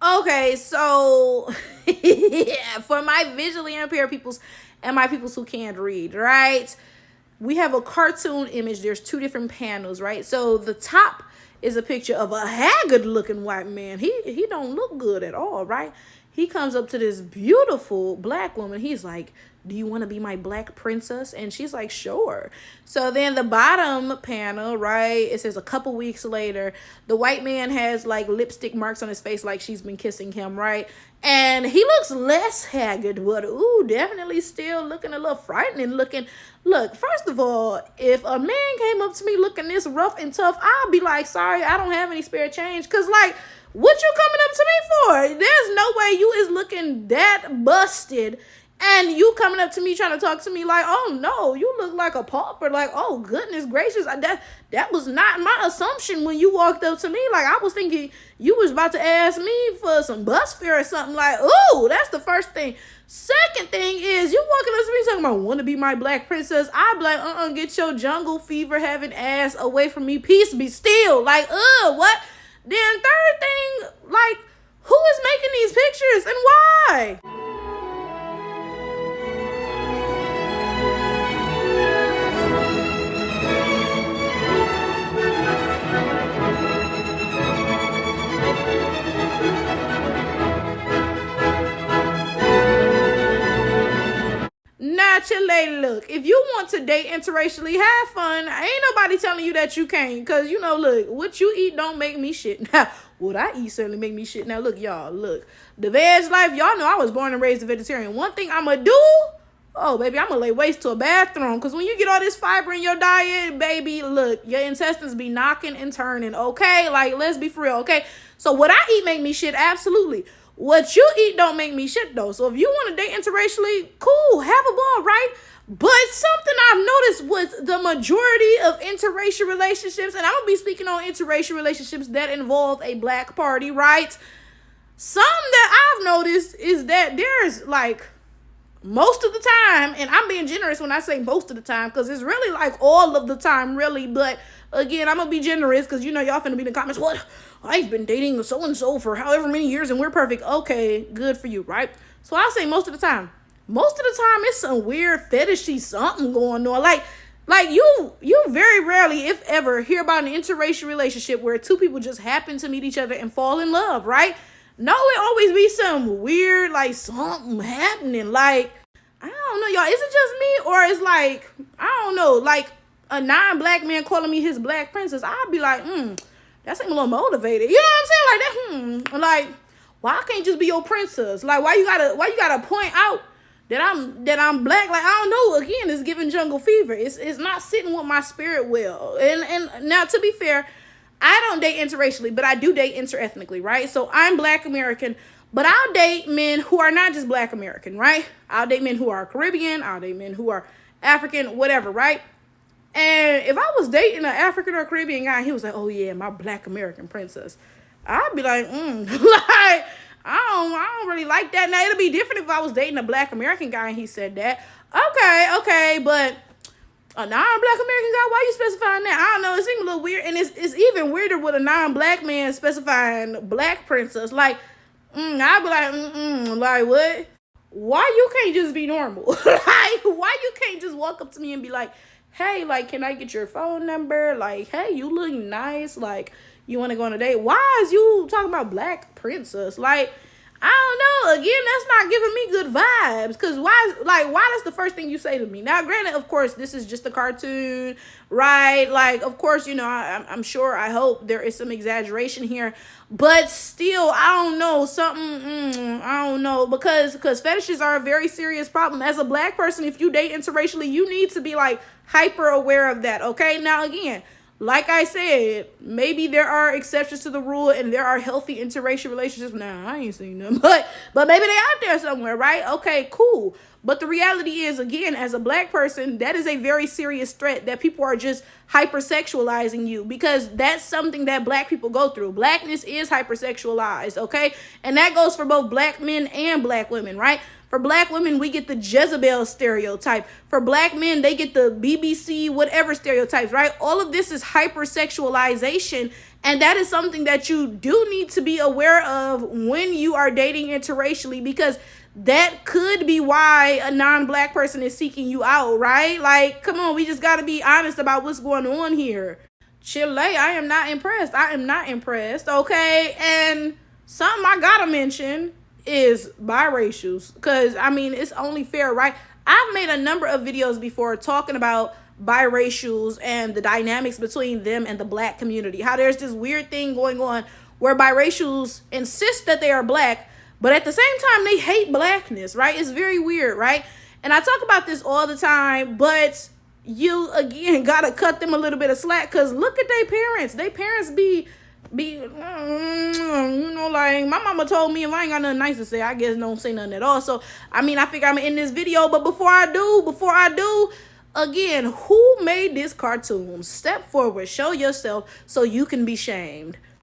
Okay, so for my visually impaired peoples and my peoples who can't read, right? We have a cartoon image. There's two different panels, right? So the top is a picture of a haggard looking white man. He don't look good at all, right? He comes up to this beautiful black woman. He's like, do you want to be my black princess? And she's like, sure. So then the bottom panel, right, it says a couple weeks later, the white man has like lipstick marks on his face like she's been kissing him, right? And he looks less haggard, but ooh, definitely still looking a little frightening looking. Look, first of all, if a man came up to me looking this rough and tough, I'll be like, sorry, I don't have any spare change. Cause like, what you coming up to me for? There's no way you is looking that busted and you coming up to me trying to talk to me like, oh no, you look like a pauper. Like, oh goodness gracious, that was not my assumption when you walked up to me. Like, I was thinking you was about to ask me for some bus fare or something. Like, ooh, that's the first thing. Second thing is, you walking up to me talking about want to be my black princess. I be like, get your jungle fever having ass away from me. Peace be still. Like, what? Then third thing, like, who is making these pictures and why? Not your lady. Look, if you want to date interracially, have fun. Ain't nobody telling you that you can't. Because, you know, look, what you eat don't make me shit. Now, what I eat certainly make me shit. Now, look, y'all, look. The veg life, y'all know I was born and raised a vegetarian. One thing I'm going to do, oh, baby, I'm going to lay waste to a bathroom. Because when you get all this fiber in your diet, baby, look, your intestines be knocking and turning, okay? Like, let's be for real, okay? So what I eat make me shit, absolutely. What you eat don't make me shit, though. So if you want to date interracially, cool, have a ball, right? But something I've noticed with the majority of interracial relationships, and I'm going to be speaking on interracial relationships that involve a black party, right? Something that I've noticed is that there's like most of the time, and I'm being generous when I say most of the time, because it's really like all of the time, really. But again, I'm going to be generous because, you know, y'all finna be in the comments, what? I've been dating so-and-so for however many years and we're perfect. Okay, good for you, right? So I'll say most of the time. Most of the time, it's some weird fetishy something going on. Like you very rarely, if ever, hear about an interracial relationship where two people just happen to meet each other and fall in love, right? No, it always be some weird, like, something happening. Like, I don't know, y'all. Is it just me? Or it's like, I don't know, like a non-black man calling me his black princess. I'd be like, that seems a little motivated. You know what I'm saying? Like that, like, why I can't just be your princess? Like, why you gotta point out that I'm black? Like, I don't know. Again, it's giving jungle fever. It's not sitting with my spirit well. And now, to be fair, I don't date interracially, but I do date interethnically, right? So I'm black American, but I'll date men who are not just black American, right? I'll date men who are Caribbean. I'll date men who are African, whatever, right? And if I was dating an African or Caribbean guy, he was like, oh yeah, my black American princess, I'd be like, like, I don't really like that. Now, it'll be different if I was dating a black American guy and he said that. Okay, but a non-black American guy, why you specifying that? I don't know, it seems a little weird. And it's even weirder with a non-black man specifying black princess. Like, I'd be like what? Why you can't just be normal? Like, why you can't just walk up to me and be like, hey, like, can I get your phone number? Like, hey, you look nice. Like, you want to go on a date? Why is you talking about black princess? Like, I don't know. Again, that's not giving me good vibes. Because why that's the first thing you say to me? Now, granted, of course, this is just a cartoon, right? Like, of course, you know, I'm sure, I hope there is some exaggeration here. But still, I don't know. I don't know. Because fetishes are a very serious problem. As a black person, if you date interracially, you need to be, like, hyper aware of that, okay? Now, again, like I said, maybe there are exceptions to the rule and there are healthy interracial relationships. Nah, I ain't seen them, but maybe they're out there somewhere, right? Okay, cool. But the reality is, again, as a black person, that is a very serious threat that people are just hypersexualizing you, because that's something that black people go through. Blackness is hypersexualized, okay? And that goes for both black men and black women, right? For black women, we get the Jezebel stereotype. For black men, they get the BBC whatever stereotypes, right? All of this is hypersexualization, And that is something that you do need to be aware of when you are dating interracially, because that could be why a non-black person is seeking you out, right? Like, come on, we just got to be honest about what's going on here. Chile, I am not impressed. I am not impressed, okay? And something I gotta mention is biracials, because, I mean, it's only fair, right? I've made a number of videos before talking about biracials and the dynamics between them and the black community. How there's this weird thing going on where biracials insist that they are black, but at the same time, they hate blackness, right? It's very weird, right? And I talk about this all the time, but you, again, gotta cut them a little bit of slack, because look at their parents. Their parents be, you know, like, my mama told me if I ain't got nothing nice to say, I guess don't say nothing at all. So, I mean, I figure I'm in this video, but before I do, again, who made this cartoon? Step forward, show yourself so you can be shamed.